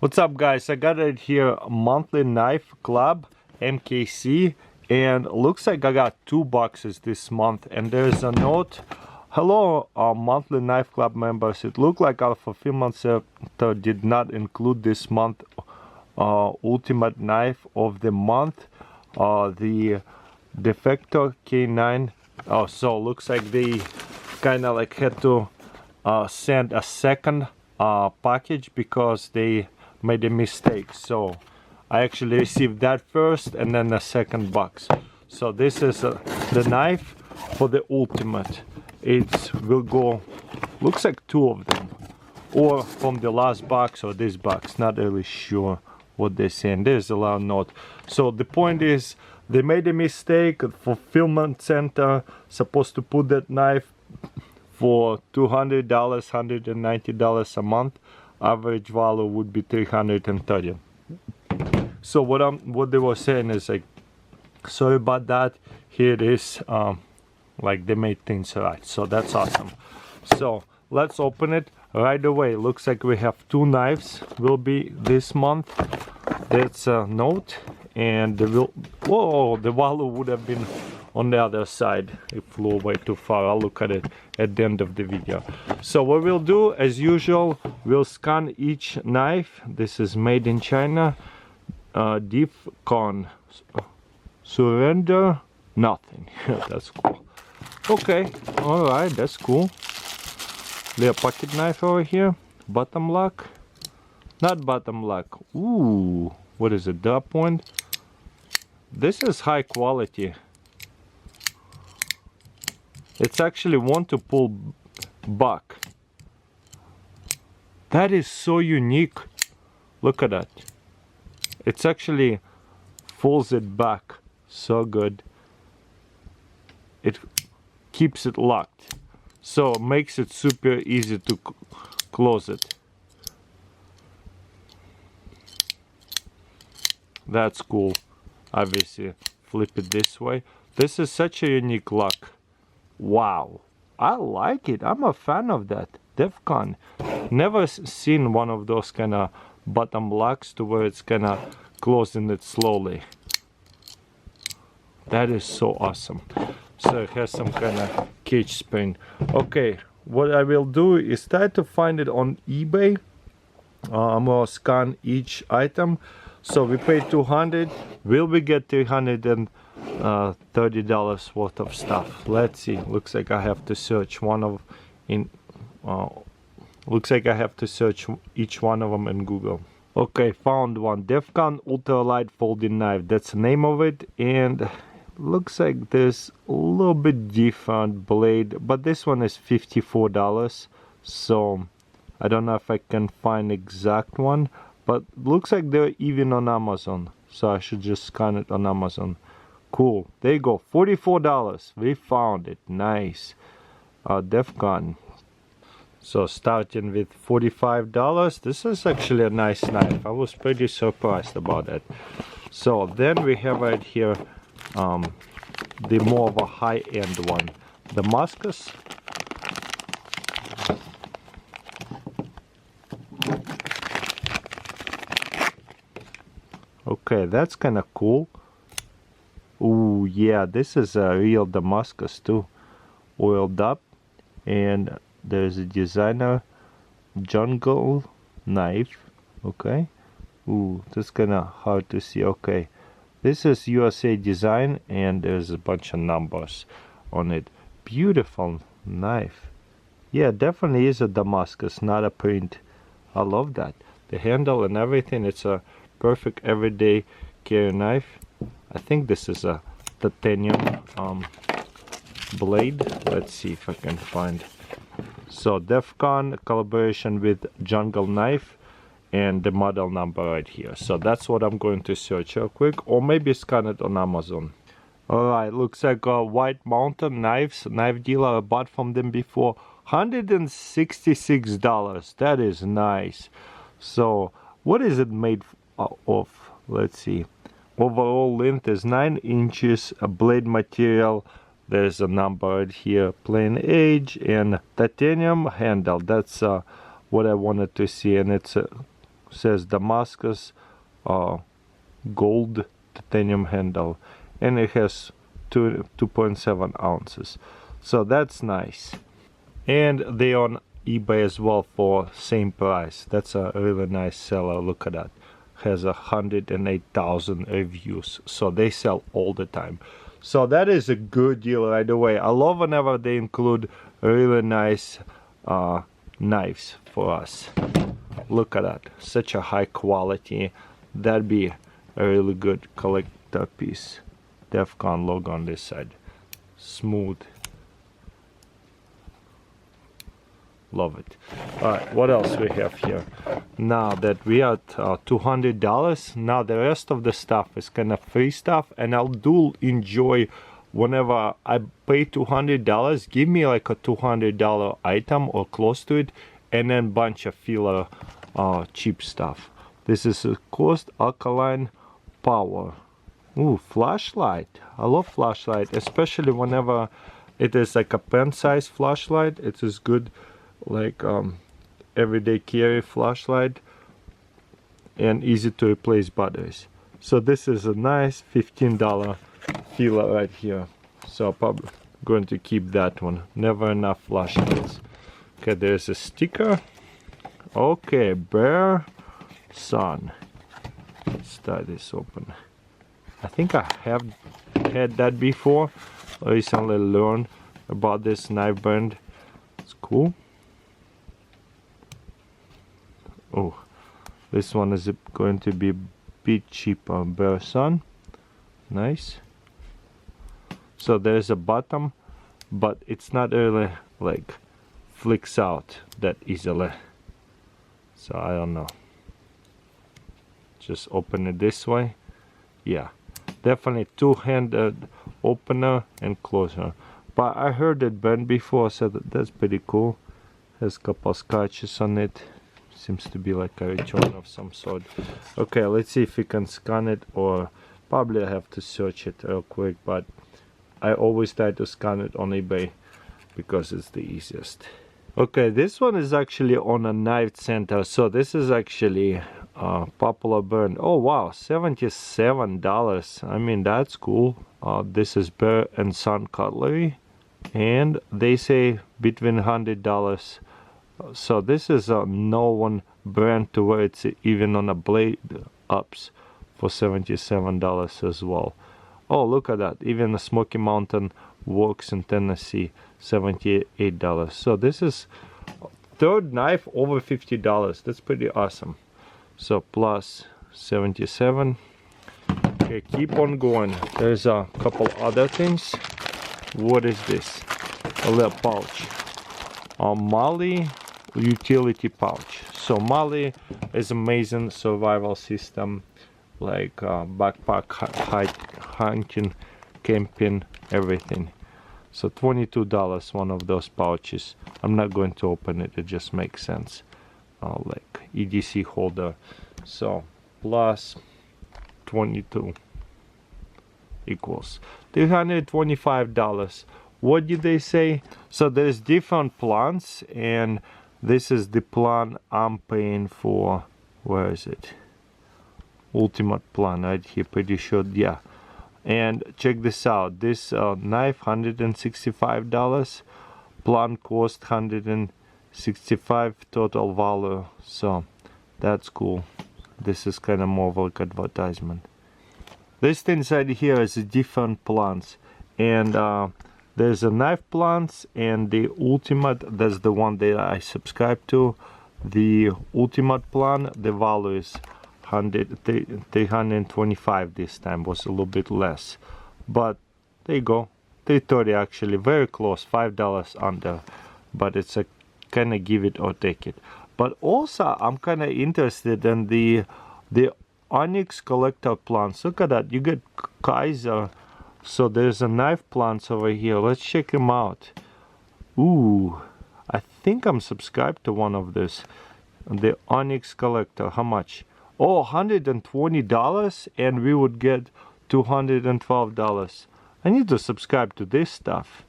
What's up, guys? I got it here, Monthly Knife Club, MKC, and looks like I got 2 boxes this month. And there's a note: hello, Monthly Knife Club members. It looked like our fulfillment center did not include this month ultimate knife of the month, the Defector K9. So looks like they kind of like had to send a second package because they made a mistake. So I actually received that first and then the second box. So this is the knife for the ultimate. It will go, looks like 2 of them, or from the last box or this box, not really sure what they're saying. There's a loud note. So the point is, they made a mistake. Fulfillment center supposed to put that knife for $200, $190 a month. Average value would be $330. So what they were saying is like, sorry about that. Here it is. Like they made things right. So that's awesome. So let's open it right away. Looks like we have 2 knives will be this month. That's a note, and the value would have been on the other side. It flew way too far. I'll look at it at the end of the video. So what we'll do, as usual, we'll scan each knife. This is made in China. Defcon, surrender nothing. That's cool. Okay, all right, that's cool. Little pocket knife over here. Bottom lock, not bottom lock. Ooh, what is it? Drop point. This is high quality. It's actually one to pull back. That is so unique. Look at that. It's actually pulls it back. So good. It keeps it locked. So it makes it super easy to close it. That's cool. Obviously, flip it this way. This is such a unique lock. Wow, I like it. I'm a fan of that. Defcon. Never seen one of those kind of bottom locks to where it's kind of closing it slowly. That is so awesome. So it has some kind of cage spring. Okay, what I will do is try to find it on eBay. I'm gonna scan each item. So we paid $200. Will we get $330 worth of stuff? Let's see. Looks like I have to search looks like I have to search each one of them in Google. Okay, found one. Defcon Ultralight Folding Knife. That's the name of it. And looks like there's a little bit different blade, but this one is $54. So I don't know if I can find exact one, but looks like they're even on Amazon. So I should just scan it on Amazon. Cool. There you go. $44. We found it. Nice. Defcon. So starting with $45. This is actually a nice knife. I was pretty surprised about it. So then we have right here the more of a high-end one. Damascus. Okay, that's kind of cool. Ooh, yeah, this is a real Damascus too. Oiled up. And there's a designer jungle knife. Okay. Ooh, that's kind of hard to see. Okay. This is USA design, and there's a bunch of numbers on it. Beautiful knife. Yeah, definitely is a Damascus, not a print. I love that. The handle and everything, it's a perfect everyday carry knife. I think this is a titanium blade. Let's see if I can find. So Defcon collaboration with Jungle Knife, and the model number right here. So that's what I'm going to search real quick, or maybe scan it on Amazon. Alright, looks like White Mountain Knives, knife dealer. I bought from them before. $166. That is nice. So what is it made of? Let's see. Overall length is 9 inches. A blade material, there's a number right here. Plain edge and titanium handle. That's what I wanted to see, and it's says Damascus gold titanium handle, and it has 2.7 ounces. So that's nice. And they on eBay as well for same price. That's a really nice seller. Look at that. Has 108,000 reviews. So they sell all the time. So that is a good deal right away. I love whenever they include really nice knives for us. Look at that. Such a high quality. That'd be a really good collector piece. Defcon logo on this side. Smooth. Love it. Alright, what else we have here? Now that we are at $200, now the rest of the stuff is kind of free stuff, and I'll do enjoy whenever I pay $200, give me like a $200 item or close to it, and then bunch of filler cheap stuff. This is a cost alkaline power. Ooh, flashlight. I love flashlight, especially whenever it is like a pen size flashlight. It is good, like everyday carry flashlight, and easy to replace batteries. So this is a nice $15 filler right here. So probably going to keep that one. Never enough flashlights. Okay, there's a sticker. Okay, Bear Sun. Let's start this open. I think I have had that before. I recently learned about this knife brand. It's cool. Oh, this one is going to be a bit cheaper. Bear Sun. Nice. So there's a bottom, but it's not really like flicks out that easily. So I don't know. Just open it this way. Yeah, definitely two-handed opener and closer. But I heard it burned before, so that's pretty cool. Has a couple scratches on it. Seems to be like a return of some sort. Okay, let's see if we can scan it, or probably I have to search it real quick, but I always try to scan it on eBay because it's the easiest. Okay, this one is actually on a knife center, so this is actually popular brand. Oh wow, $77. I mean, that's cool. This is Bear and Son cutlery, and they say between $100. So this is a known brand to where it's even on a blade ups for $77 as well. Oh, look at that. Even the Smoky Mountain Works in Tennessee, $78. So this is third knife over $50. That's pretty awesome. So plus 77. Okay, keep on going. There's a couple other things. What is this? A little pouch. Mali utility pouch. So Mali is amazing survival system, like backpack, hunting, camping, everything. So $22, one of those pouches. I'm not going to open it, it just makes sense. Like EDC holder. So plus 22 equals $325. What did they say? So there's different plans, and this is the plan I'm paying for. Where is it? Ultimate plan right here, pretty sure. Yeah. And check this out. This knife $165. Plan cost $165 total value. So that's cool. This is kind of more of like advertisement. This thing inside here is a different plans, and there's a knife plans and the ultimate. That's the one that I subscribe to. The ultimate plan, the value is 325 this time. Was a little bit less, but there you go. 330 actually, very close, $5 under, but it's a kind of give it or take it. But also I'm kind of interested in the Onyx collector plants. Look at that, you get Kaiser. So there's a knife plants over here. Let's check them out. Ooh, I think I'm subscribed to one of this. The Onyx collector. How much? Oh, $120, and we would get $212. I need to subscribe to this stuff,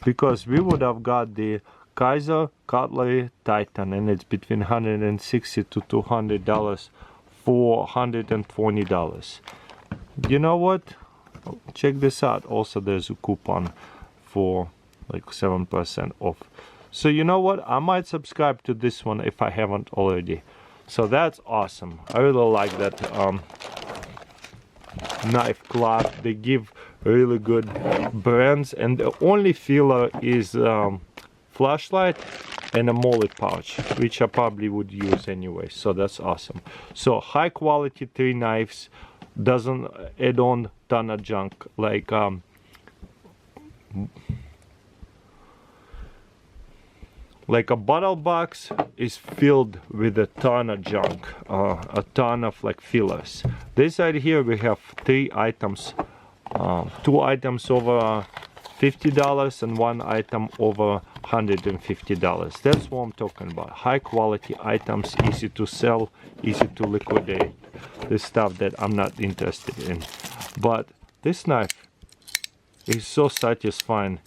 because we would have got the Kaiser Cutlery Titan, and it's between $160 to $200 for $120. You know what? Check this out. Also, there's a coupon for like 7% off. So you know what? I might subscribe to this one if I haven't already. So that's awesome. I really like that knife club. They give really good brands, and the only filler is flashlight and a mullet pouch, which I probably would use anyway. So that's awesome. So high quality 3 knives, doesn't add on ton of junk like a bottle box is filled with a ton of junk, a ton of like fillers. This side here we have 3 items, 2 items over $50 and 1 item over $150. That's what I'm talking about. High quality items, easy to sell, easy to liquidate. This stuff that I'm not interested in. But this knife is so satisfying.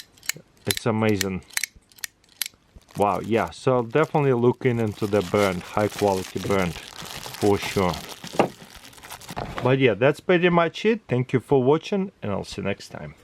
It's amazing. Wow, yeah, so definitely looking into the brand, high quality brand for sure. But yeah, that's pretty much it. Thank you for watching, and I'll see you next time.